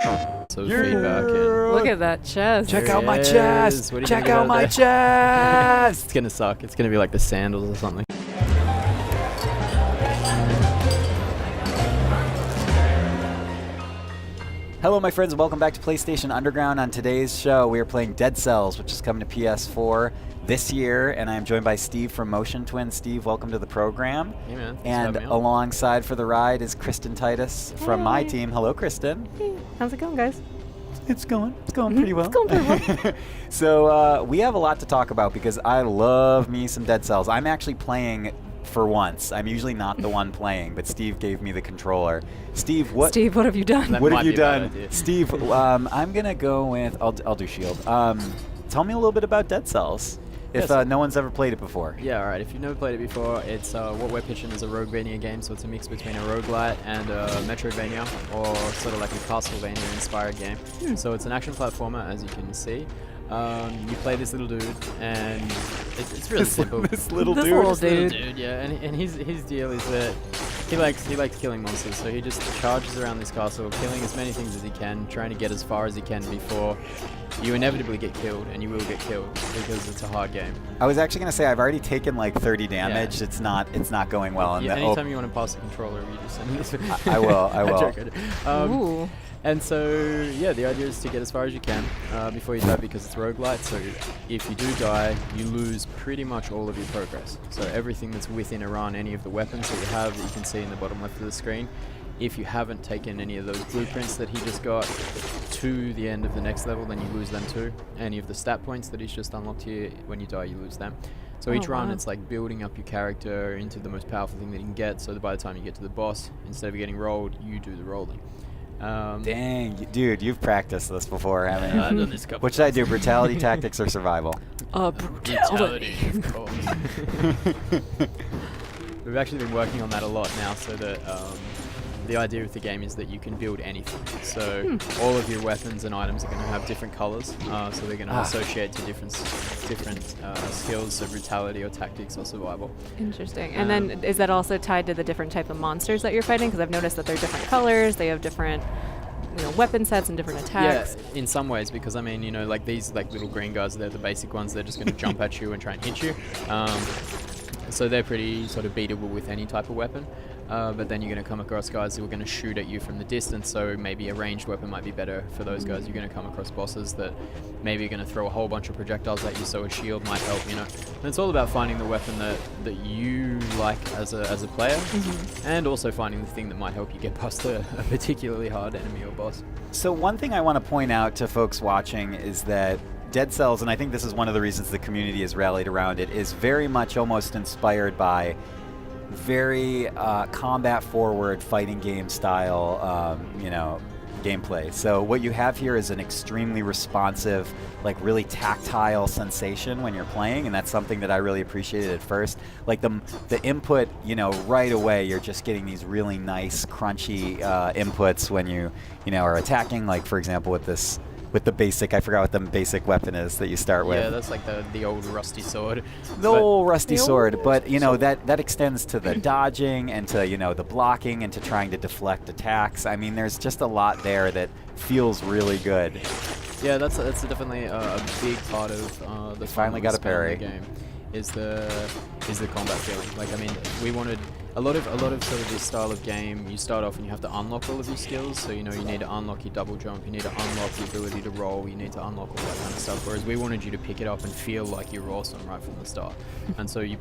So feedback and Look at that chest. Check out my chest. Check out my chest. it's gonna suck. It's gonna be like the sandals or something. Hello, my friends, and welcome back to PlayStation Underground. On today's show, we are playing Dead Cells, which is coming to PS4 this year, and I am joined by Steve from Motion Twin. Steve, welcome to the program. Hey, man. Thanks for And having me on. alongside for the ride is Kristen Titus from my team. Hello, Kristen. Hey, how's it going, guys? It's going pretty well. It's going pretty well. So we have a lot to talk about because I love me some Dead Cells. I'm actually playing for once. I'm usually not the one playing, but Steve gave me the controller. Steve, what have you done? That what might have you be a bad done? idea. Steve, I'm going to go with, I'll do Shield. Tell me a little bit about Dead Cells, if Yes. no one's ever played it before. Yeah, alright. If you've never played it before, it's what we're pitching as a Roguevania game, so it's a mix between a roguelite and a Metroidvania, or sort of like a Castlevania-inspired game. So it's an action platformer, as you can see. You play this little dude, and it's really simple. This little This dude. little This little dude. dude, yeah, and his deal is that he likes killing monsters, so he just charges around this castle, killing as many things as he can, trying to get as far as he can before you inevitably get killed, and you will get killed because it's a hard game. I was actually going to say, I've already taken like 30 damage. Yeah. It's not going well. And Yeah, the anytime you want to pass the controller, you just send this. I will. Joke, I do. Ooh. And so, yeah, the idea is to get as far as you can before you die, because it's roguelite. So if you do die, you lose pretty much all of your progress. So everything that's within a run, any of the weapons that you have that you can see in the bottom left of the screen, if you haven't taken any of those blueprints that he just got to the end of the next level, then you lose them too. Any of the stat points that he's just unlocked here, when you die, you lose them. So each run, wow. it's like building up your character into the most powerful thing that you can get, so that by the time you get to the boss, instead of getting rolled, you do the rolling. Dang, dude, you've practiced this before, haven't you? I've done this a couple What should I do? Brutality, tactics, or survival? Brutality. of course. We've actually been working on that a lot now, so that the idea of the game is that you can build anything. So all of your weapons and items are going to have different colors, so they're going to associate to different skills, so brutality or tactics or survival. Interesting. And then is that also tied to the different type of monsters that you're fighting? Because I've noticed that they're different colors, they have different weapon sets and different attacks. Yeah, in some ways, because I mean, like these like little green guys, they're the basic ones. They're just going to jump at you and try and hit you. So they're pretty sort of beatable with any type of weapon. But then you're going to come across guys who are going to shoot at you from the distance, so maybe a ranged weapon might be better for those guys. You're going to come across bosses that maybe are going to throw a whole bunch of projectiles at you, so a shield might help, And it's all about finding the weapon that you like as a player, and also finding the thing that might help you get past a particularly hard enemy or boss. So one thing I want to point out to folks watching is that Dead Cells, and I think this is one of the reasons the community has rallied around it, is very much almost inspired by very combat-forward fighting game style, gameplay. So what you have here is an extremely responsive, like really tactile sensation when you're playing, and that's something that I really appreciated at first. Like the input, right away you're just getting these really nice, crunchy inputs when you are attacking. Like for example with the basic, I forgot what the basic weapon is that you start with. Yeah, that's like the old rusty sword. The old rusty sword, but that extends to the dodging and to the blocking and to trying to deflect attacks. I mean, there's just a lot there that feels really good. Yeah, that's definitely a big part of the finally fun got a parry. of the game. Is the combat feeling. Like, I mean, we wanted a lot of sort of this style of game. You start off and you have to unlock all of your skills. So you need to unlock your double jump, you need to unlock the ability to roll, you need to unlock all that kind of stuff. Whereas we wanted you to pick it up and feel like you're awesome right from the start. And so you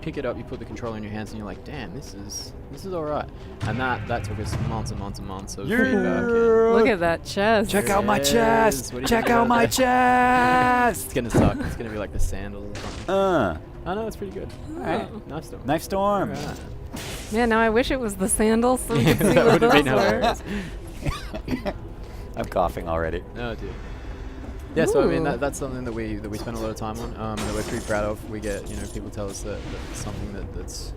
pick it up, you put the controller in your hands, and you're like, damn, this is all right. And that took us months and months and months of feedback. Look at that chest. Check out my chest. What do you Check think out about my that? chest. It's gonna suck. It's gonna be like the sandals or something. Oh no, it's pretty good. Alright, nice storm. Knife Storm. Alright. Yeah, now I wish it was the sandals so we could see That what would have those been were. hilarious. I'm coughing already. Oh dear. Yeah, so I mean Ooh. that's something that we spend a lot of time on, and that we're pretty proud of. We get people tell us that it's something that's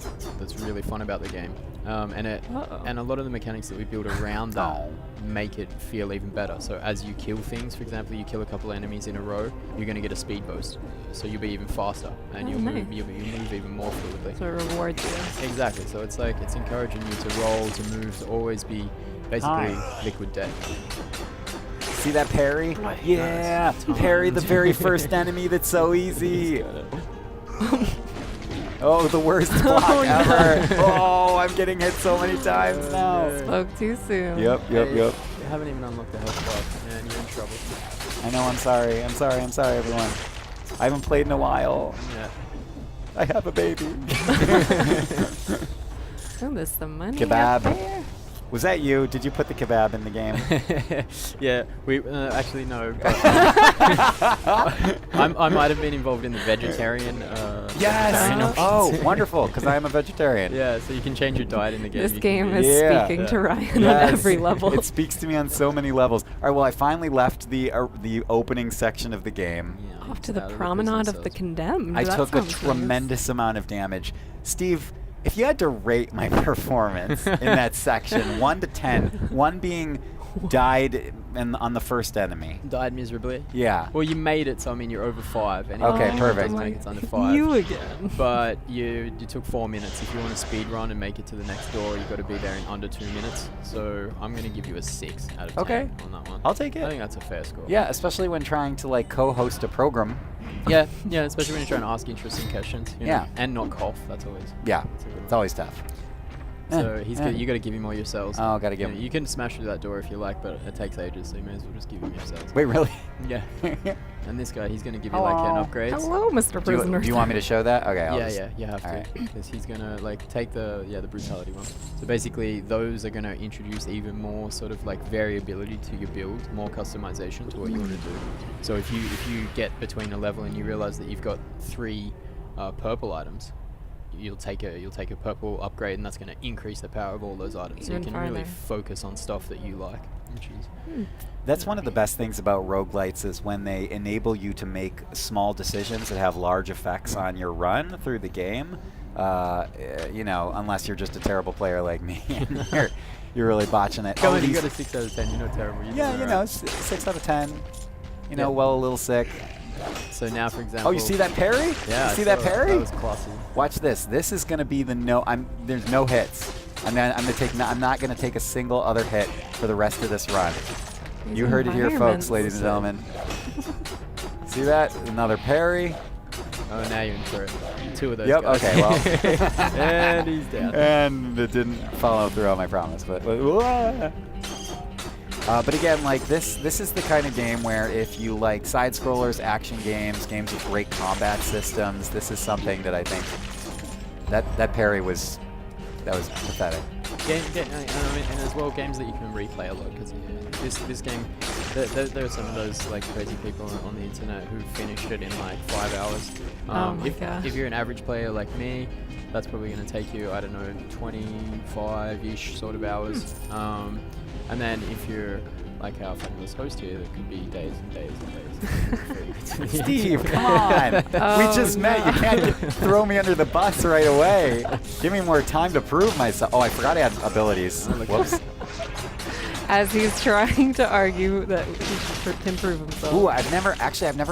really fun about the game, and a lot of the mechanics that we build around that make it feel even better. So as you kill things, for example, you kill a couple of enemies in a row, you're going to get a speed boost, so you'll be even faster, and you'll move even more fluidly. So it rewards you. Exactly. So it's like it's encouraging you to roll, to move, to always be basically liquid death. See that parry? Yeah, parry the very first enemy. That's so easy. Oh, the worst block ever. Oh, I'm getting hit so many times now. Spoke too soon. Yep. You haven't even unlocked the health bar, and you're in trouble. I know. I'm sorry, everyone. I haven't played in a while. Yeah. I have a baby. Oh, there's some money Kebab. up there. Was that you? Did you put the kebab in the game? Yeah, we actually no. But, I might have been involved in the vegetarian. vegetarian options. Oh, wonderful! Because I am a vegetarian. Yeah, so you can change your diet in the game. This game is speaking to Ryan Yes. on every level. It speaks to me on so many levels. All right, well, I finally left the opening section of the game. Yeah, Off to the out promenade of the cells. condemned. I That took a sounds nice. tremendous amount of damage. Steve, if you had to rate my performance in that section, 1 to 10, 1 being died on the first enemy. Died miserably. Yeah. Well, you made it, so I mean you're over 5. And Okay, anything perfect. doesn't make it's under 5. You again. But you took 4 minutes. If you want to speed run and make it to the next door, you've got to be there in under 2 minutes. So I'm going to give you a 6 out of 10 Okay. on that one. I'll take it. I think that's a fair score. Yeah, especially when trying to like co-host a program. Yeah, especially when you're trying to ask interesting questions. You know, Yeah. and not cough. That's always. Yeah, That's a good it's one. always tough. So you got to give him all your cells. Oh, gotta give him. You can smash through that door if you like, but it takes ages, so you may as well just give him your cells. Wait, really? Yeah. And this guy, he's going to give you like an upgrade. Hello, Mr. Do Prisoner. you want me to show that? Okay. I'll just- Yeah, you have Alright. to, because he's gonna like take the brutality one. So basically, those are gonna introduce even more sort of like variability to your build, more customization to what you want to do. So if you get between a level and you realize that you've got 3 purple items, you'll take a purple upgrade, and that's gonna increase the power of all those items. So you Even can really farther. focus on stuff that you like, which is. That's one of the best things about roguelites is when they enable you to make small decisions that have large effects on your run through the game. Unless you're just a terrible player like me, and you're really botching it. Come on, you these- got a 6 out of 10. You're not terrible. You're yeah, doing alright. 6 out of 10. Yeah. Well, a little sick. So now, for example. Oh, you see that parry? Yeah. You I see that saw parry? That was classy. Watch this. This is gonna be the there's no hits. I'm not gonna take a single other hit for the rest of this run. These You heard it here, folks, environments. ladies and gentlemen. See that? Another parry. Oh, now you're in for it. 2 of those Yep. guys. Okay. Well. And he's down. And it didn't follow through on my promise, but again, like this is the kind of game where if you like side scrollers, action games with great combat systems, this is something that I think that parry was pathetic. And as well, games that you can replay a lot, because this game, there are some of those like crazy people on the internet who finished it in like 5 hours. Oh my gosh. If you're an average player like me, that's probably going to take you, I don't know, 25-ish sort of hours. And then if you're like our fabulous host here, it could be days and days and days. Steve, come on! We Oh, just met. You can't throw me under the bus right away. Give me more time to prove myself. Oh, I forgot I had abilities. Whoops. As he's trying to argue that he should improve himself. Ooh, I've never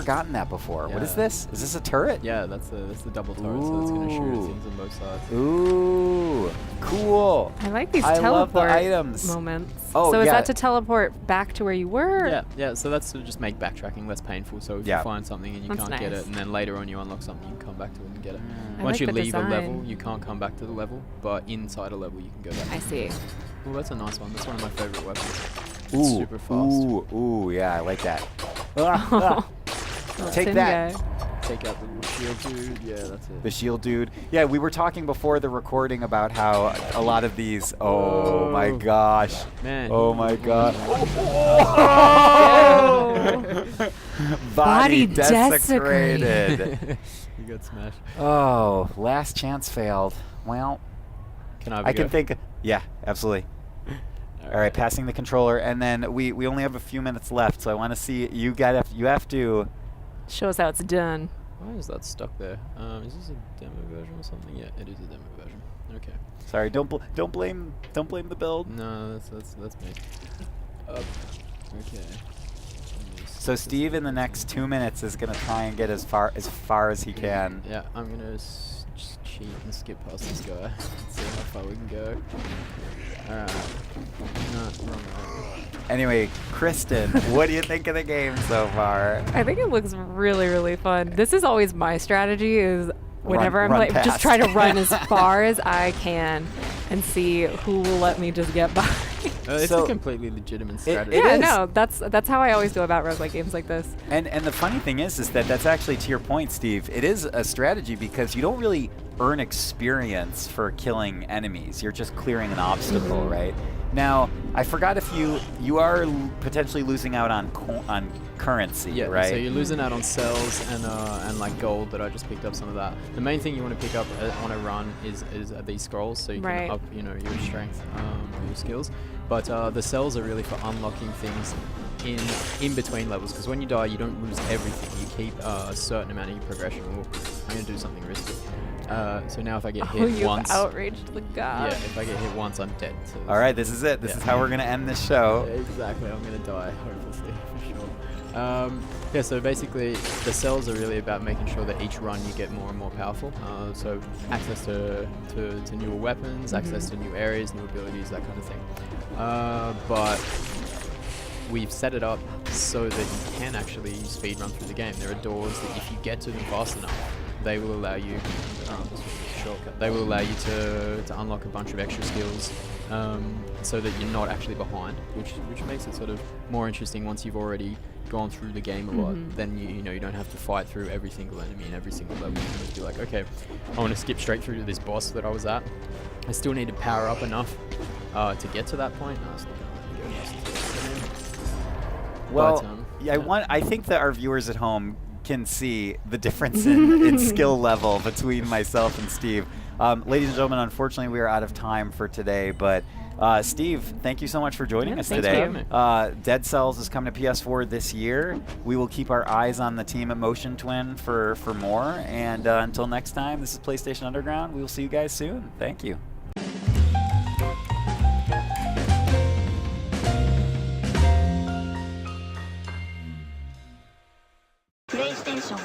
gotten that before. What is Yeah. this? Is this a turret? Yeah, that's the double turret, so it's going to shoot Ooh. things on both sides. Ooh, cool. I like these I love the teleport items. moments. Oh, so is yeah. that to teleport back to where you were? Yeah, so that's to just make backtracking less painful. So if Yeah. you find something and you That's can't get nice. it, and then later on you unlock something, you can come back to it and get it. I Once like you the leave a level, design. you can't come back to the level, but inside a level you can go back. I see. Oh, that's a nice one. That's one of my favorite weapons. It's Ooh, super fast. ooh, yeah, I like that. Little Take tin that. guy. Take out the shield dude. Yeah, that's it. The shield dude. Yeah, we were talking before the recording about how a lot of these. Oh my Whoa. gosh. Man. Oh my god. Oh. Body desecrated. You got smashed. Oh, last chance failed. Well, Can I have a I go? can think. Yeah, absolutely. All right, passing the controller, and then we only have a few minutes left, so I want to see you have to. Show us how it's done. Why is that stuck there? Is this a demo version or something? Yeah, it is a demo version. Okay. Sorry, don't blame the build. No, that's me. Okay. So Steve, in the next 2 minutes, is gonna try and get as far as he can. Yeah, I'm gonna just cheat and skip past this guy. See how far we can go. Alright. No, wrong way. Anyway, Kristen, what do you think of the game so far? I think it looks really, really fun. This is always my strategy is whenever I'm run like, just past. try to run as far as I can and see who will let me just get by. It's So- a completely legitimate strategy. It Yeah, is. no, that's how I always go about roguelike games like this. And the funny thing is that that's actually, to your point, Steve, it is a strategy because you don't really earn experience for killing enemies. You're just clearing an obstacle, right? Now, I forgot if you are potentially losing out on currency, Yeah, right? so you're losing out on cells and like gold that I just picked up some of that. The main thing you want to pick up on a run is these scrolls, so you can Right. up your strength, your skills. But the cells are really for unlocking things in between levels, because when you die you don't lose everything. You keep a certain amount of your progression. Ooh, I'm gonna do something risky. So now if I get hit You've once, outraged the god. yeah, if I get hit once, I'm dead. So All right, this is it. This is how we're gonna end this show. exactly, I'm gonna die, hopefully, for sure. Yeah, so basically, the cells are really about making sure that each run you get more and more powerful. So access to newer weapons, access to new areas, new abilities, that kind of thing. But we've set it up so that you can actually speed run through the game. There are doors that if you get to them fast enough, they will allow you, shortcut. They will allow you to unlock a bunch of extra skills, so that you're not actually behind, which makes it sort of more interesting once you've already gone through the game a lot. Then you don't have to fight through every single enemy and every single level. You can just be like, okay, I want to skip straight through to this boss that I was at. I still need to power up enough to get to that point. No, it's not gonna let me go past it. Well, But, yeah, I think that our viewers at home can see the difference in skill level between myself and Steve. Ladies and gentlemen, unfortunately, we are out of time for today, but Steve, thank you so much for joining us thank today. you. Dead Cells is coming to PS4 this year. We will keep our eyes on the team at Motion Twin for more, and until next time, this is PlayStation Underground. We will see you guys soon. Thank you. PlayStation